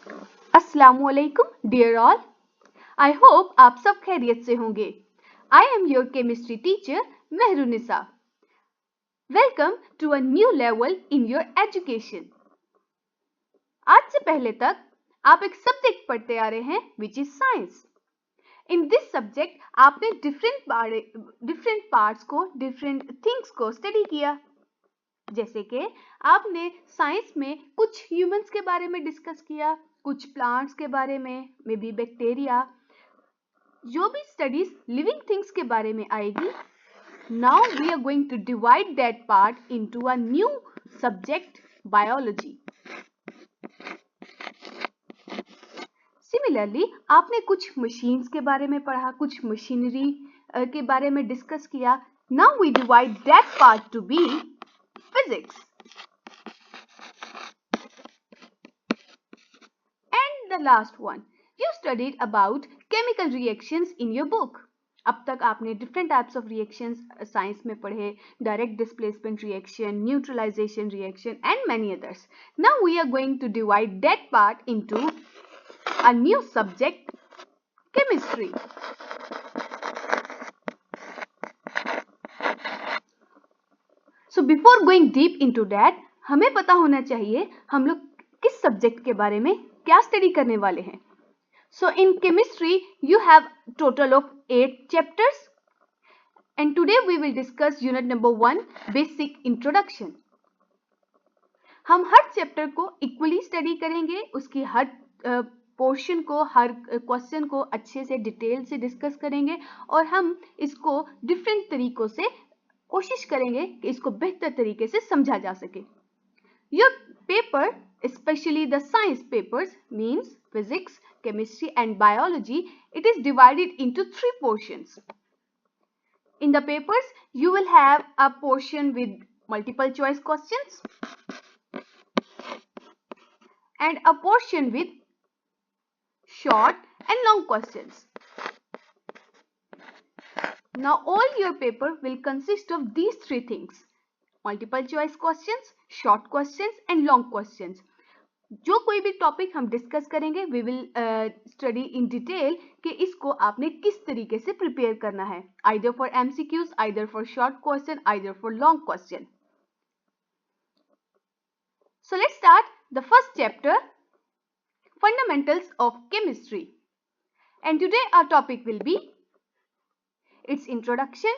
अस्सलामुअलैकुम dear all, I hope आप सब खैरियत से होंगे। I am your chemistry teacher Mehrunnisa. Welcome to a new level in your education. आज से पहले तक आप एक सब्जेक्ट पढ़ते आ रहे हैं which is science. In this subject आपने डिफरेंट पार्ट्स को, डिफरेंट थिंग्स को स्टडी किया। जैसे कि आपने साइंस में कुछ ह्यूमंस के बारे में डिस्कस किया, कुछ प्लांट्स के बारे में, मे बी बैक्टीरिया। जो भी स्टडीज लिविंग थिंग्स के बारे में आएगी, now we are going to divide that part into a new subject, biology. Similarly आपने कुछ मशीन्स के बारे में पढ़ा, कुछ मशीनरी के बारे में डिस्कस किया। Now we divide that part to be physics. And the last one, you studied about chemical reactions in your book. अब तक आपने different types of reactions science में पढ़े, direct displacement reaction, neutralization reaction and many others. Now we are going to divide that part into a new subject, chemistry. So before going deep into that, हमें पता होना चाहिए हम लोग किस subject के बारे में क्या स्टडी करने वाले हैं। So in chemistry you have total of 8 chapters and today we will discuss unit number 1, basic introduction. हम हर चैप्टर को इक्वली स्टडी करेंगे, उसकी हर पोर्शन को, हर क्वेश्चन को अच्छे से डिटेल से डिस्कस करेंगे और हम इसको डिफरेंट तरीकों से कोशिश करेंगे कि इसको बेहतर तरीके से समझा जा सके। Your paper, especially the science papers, means physics, chemistry and biology, it is divided into 3 portions. In the papers, you will have a portion with multiple choice questions and a portion with short and long questions. Now all your paper will consist of these 3 things: multiple choice questions, short questions and long questions. जो कोई भी topic हम discuss करेंगे, we will study in detail कि इसको आपने किस तरीके से प्रिपेयर करना है, either for MCQs, either for short question, either for long question. So let's start the first chapter, fundamentals of chemistry, and today our topic will be its introduction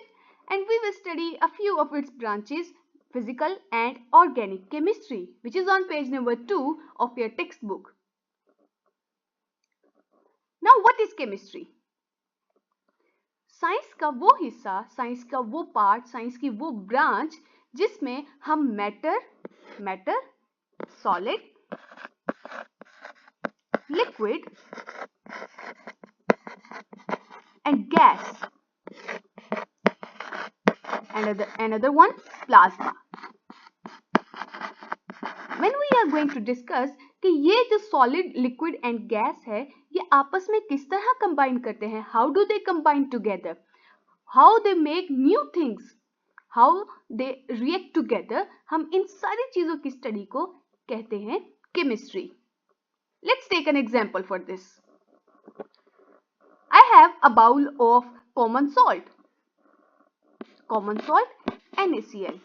and we will study a few of its branches, physical and organic chemistry, which is on page number 2 of your textbook. Now what is chemistry? Science का वो हिस्सा, science का वो part, science की वो branch जिसमें हम matter, solid, liquid and gas, another one, plasma. When we are going to discuss कि ये जो सॉलिड, लिक्विड एंड गैस है, ये आपस में किस तरह कंबाइन करते हैं, how do they combine together, how they make new things, how they react together, हम इन सारी चीजों की स्टडी को कहते हैं chemistry. Let's take an example for this. I have a bowl of common salt, NaCl.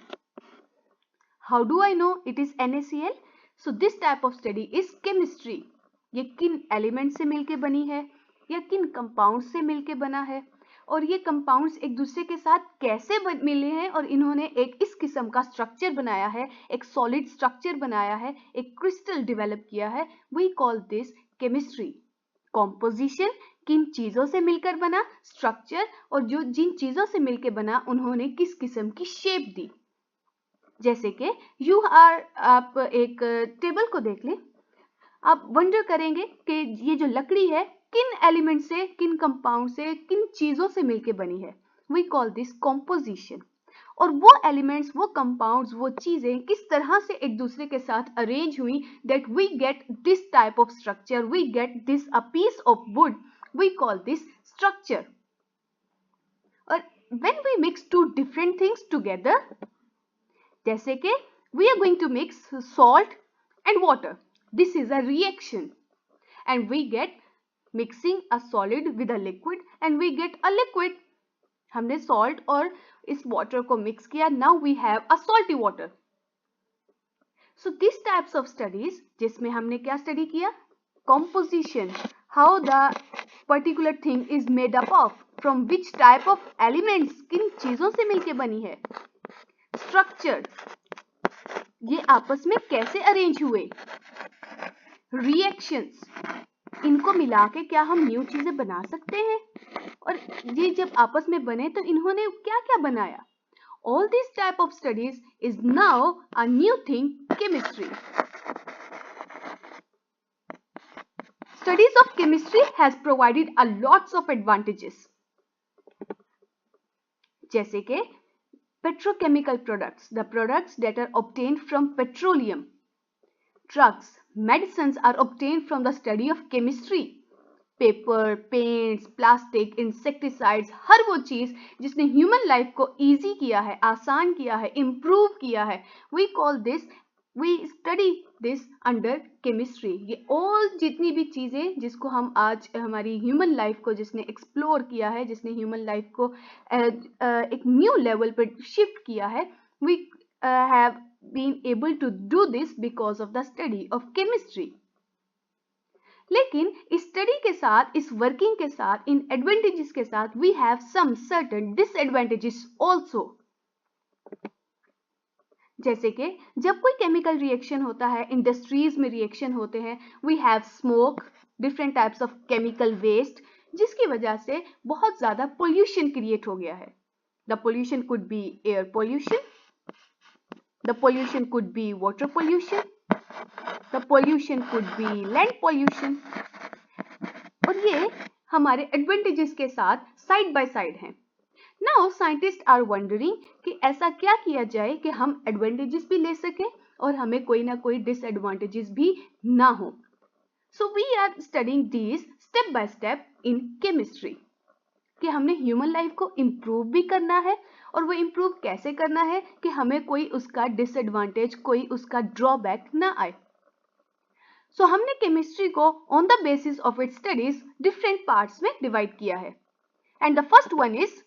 How do I know it is NaCl? So this type of study is chemistry. ये किन एलिमेंट से मिलके बनी है या किन कंपाउंड से मिलके बना है, और ये कंपाउंड्स एक दूसरे के साथ कैसे मिले हैं और इन्होंने एक इस किस्म का स्ट्रक्चर बनाया है, एक सॉलिड स्ट्रक्चर बनाया है, एक क्रिस्टल डेवलप किया है, we call this chemistry. Composition, किन चीजों से मिलकर बना, स्ट्रक्चर, और जो जिन चीजों से मिलकर बना उन्होंने किस किस्म की शेप दी। जैसे कि आप एक टेबल को देख लें, आप वंडर करेंगे कि ये जो लकड़ी है किन एलिमेंट से, किन कंपाउंड से, किन चीजों से मिलकर बनी है, वी कॉल दिस कॉम्पोजिशन। और वो एलिमेंट्स, वो कंपाउंड्स, वो चीजें किस तरह से एक दूसरे के साथ अरेंज हुई, that we get this type of structure, we get this a piece of wood, we call this structure. और when we mix two different things together, जैसे कि we are going to mix salt and water, this is a reaction. and we get mixing a solid with a liquid and we get a liquid. हमने salt और इस water को mix किया, now we have a salty water. So these types of studies जिसमें हमने क्या study किया? Composition, how the particular thing is made up of, from which type of elements, किन चीजों से मिलके बनी है. Structure, ये आपस में कैसे अरेंज हुए. Reactions, इनको मिला के क्या हम न्यू चीजें बना सकते हैं, और ये जब आपस में बने तो इन्होंने क्या क्या बनाया. All these type of studies is now a new thing, chemistry. Studies of chemistry has provided a lots of advantages. जैसे के petrochemical products, the products that are obtained from petroleum. Drugs, medicines are obtained from the study of chemistry. Paper, paints, plastic, insecticides, हर वो चीज जिसने human life को easy किया है, आसान किया है, इम्प्रूव किया है, we call this, we study this under chemistry. ये ऑल जितनी भी चीजें जिसको हम आज हमारी ह्यूमन लाइफ को जिसने एक्सप्लोर किया है, जिसने ह्यूमन लाइफ को एक न्यू लेवल पर शिफ्ट किया है, we have been able to do this because of the study of chemistry. लेकिन इस स्टडी के साथ, इस वर्किंग के साथ, इन एडवांटेजेस के साथ we have some certain disadvantages also. जैसे कि जब कोई केमिकल रिएक्शन होता है, इंडस्ट्रीज में रिएक्शन होते हैं, we have smoke, different types of chemical waste, जिसकी वजह से बहुत ज्यादा पोल्यूशन क्रिएट हो गया है. The pollution could be air pollution, the pollution could be water pollution, the pollution could be land pollution. और ये हमारे advantages के साथ side by side हैं. Now scientists are wondering कि ऐसा क्या किया जाए कि हम advantages भी ले सकें और हमें कोई ना कोई disadvantages भी ना हो. So we are studying these step by step in chemistry. कि हमने ह्यूमन लाइफ को इम्प्रूव भी करना है, और वो इम्प्रूव कैसे करना है कि हमें कोई उसका डिसएडवांटेज, कोई उसका ड्रॉबैक ना आए. सो हमने केमिस्ट्री को on the basis of its studies different parts में डिवाइड किया है. And the first one is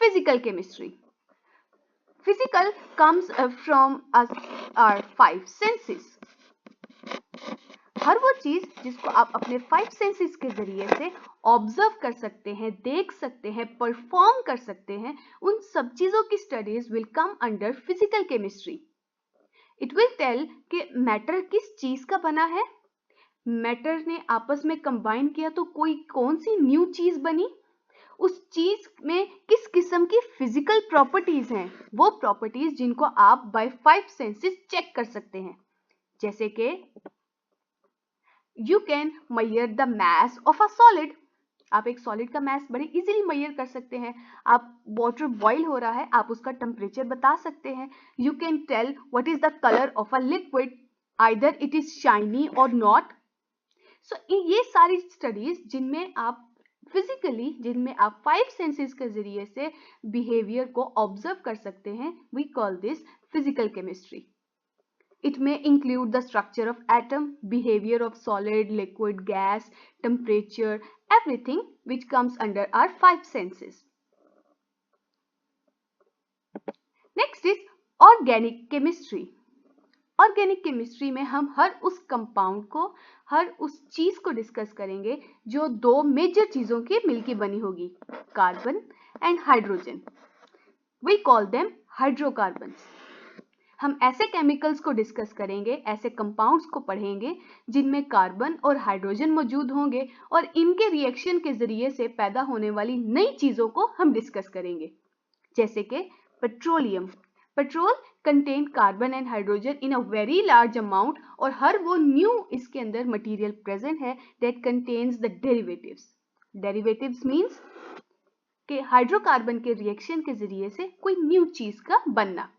physical chemistry. Physical comes from our 5 senses. हर वो चीज जिसको आप अपने 5 सेंसेस के जरिए से ऑब्जर्व कर सकते हैं, देख सकते हैं, परफॉर्म कर सकते हैं, उन सब चीजों की studies will come under physical chemistry. It will tell कि मैटर किस चीज का बना है, मैटर ने आपस में कंबाइन किया तो कोई कौन सी न्यू चीज बनी, उस चीज में किस किस्म की फिजिकल प्रॉपर्टीज हैं, वो प्रॉपर्टीज जिनको आप बाय 5 सेंसेस चेक कर सकते हैं. जैसे कि you can measure the mass of a solid. आप एक सॉलिड का मास बड़े इजीली मेजर कर सकते हैं. आप वाटर बॉईल हो रहा है, आप उसका टेम्परेचर बता सकते हैं. You can tell what is the colour of a liquid, either it is shiny और नॉट. सो ये सारी स्टडीज जिनमें आप फिजिकली, जिनमें आप 5 सेंसेस के जरिए से बिहेवियर को ऑब्जर्व कर सकते हैं, we call this physical chemistry. It may include the structure of atom, behavior of solid, liquid, gas, temperature, everything which comes under our 5 senses. Next is organic chemistry. Organic chemistry में हम हर उस compound को, हर उस चीज को discuss करेंगे जो 2 major चीजों के मिलके बनी होगी, carbon and hydrogen. We call them hydrocarbons. हम ऐसे केमिकल्स को डिस्कस करेंगे, ऐसे कंपाउंड्स को पढ़ेंगे जिनमें कार्बन और हाइड्रोजन मौजूद होंगे, और इनके रिएक्शन के जरिए से पैदा होने वाली नई चीजों को हम डिस्कस करेंगे. जैसे कि petroleum. Petrol contain carbon and hydrogen in a very large amount, और हर वो न्यू इसके अंदर मटेरियल प्रेजेंट है that contains the derivatives. Derivatives means कि हाइड्रोकार्बन के रिएक्शन के जरिए से कोई न्यू चीज का बनना.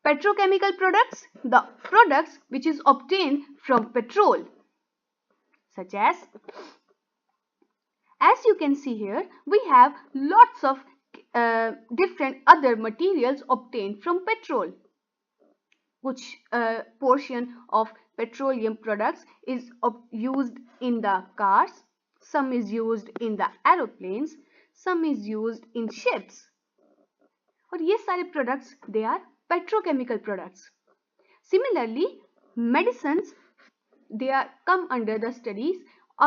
Petrochemical products, the products which is obtained from petrol, such as you can see here, we have lots of different other materials obtained from petrol. कुछ portion of petroleum products is used in the cars, some is used in the aeroplanes, some is used in ships. और ये सारे products they are petrochemical products. Similarly, medicines they are come under the studies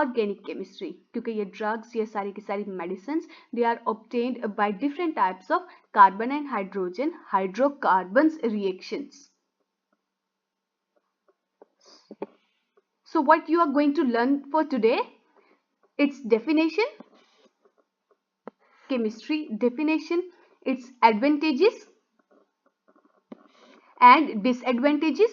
organic chemistry क्योंकि ये drugs ये सारी की सारी medicines they are obtained by different types of carbon and hydrogen hydrocarbons reactions. So what you are going to learn for today, its definition, chemistry definition, its advantages and disadvantages.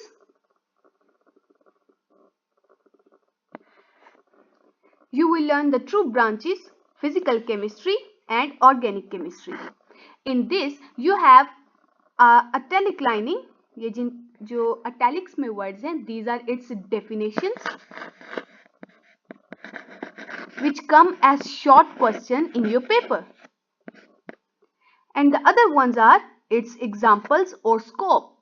You will learn the true branches, physical chemistry and organic chemistry. In this you have italic lining, ये जो italics में words हैं, these are its definitions which come as short question in your paper, and the other ones are its examples or scope.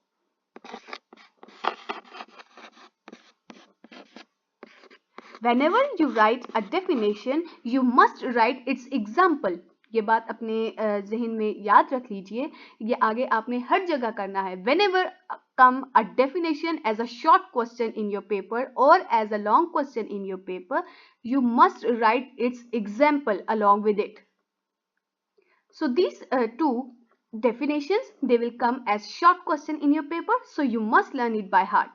Whenever you write a definition, you must write its example. ये बात अपने ज़हन में याद रख लीजिए, ये आगे आपने हर जगह करना है. Whenever come a definition as a short question in your paper or as a long question in your paper, you must write its example along with it. So these two definitions, they will come as short question in your paper, so you must learn it by heart.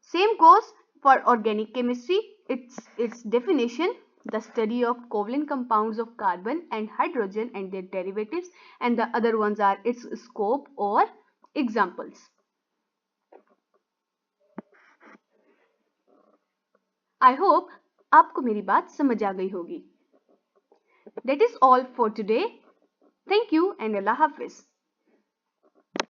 Same goes for organic chemistry. Its definition, the study of covalent compounds of carbon and hydrogen and their derivatives, and the other ones are its scope or examples. I hope आपको मेरी बात समझ आ गई होगी. That is all for today. Thank you and Allah Hafiz.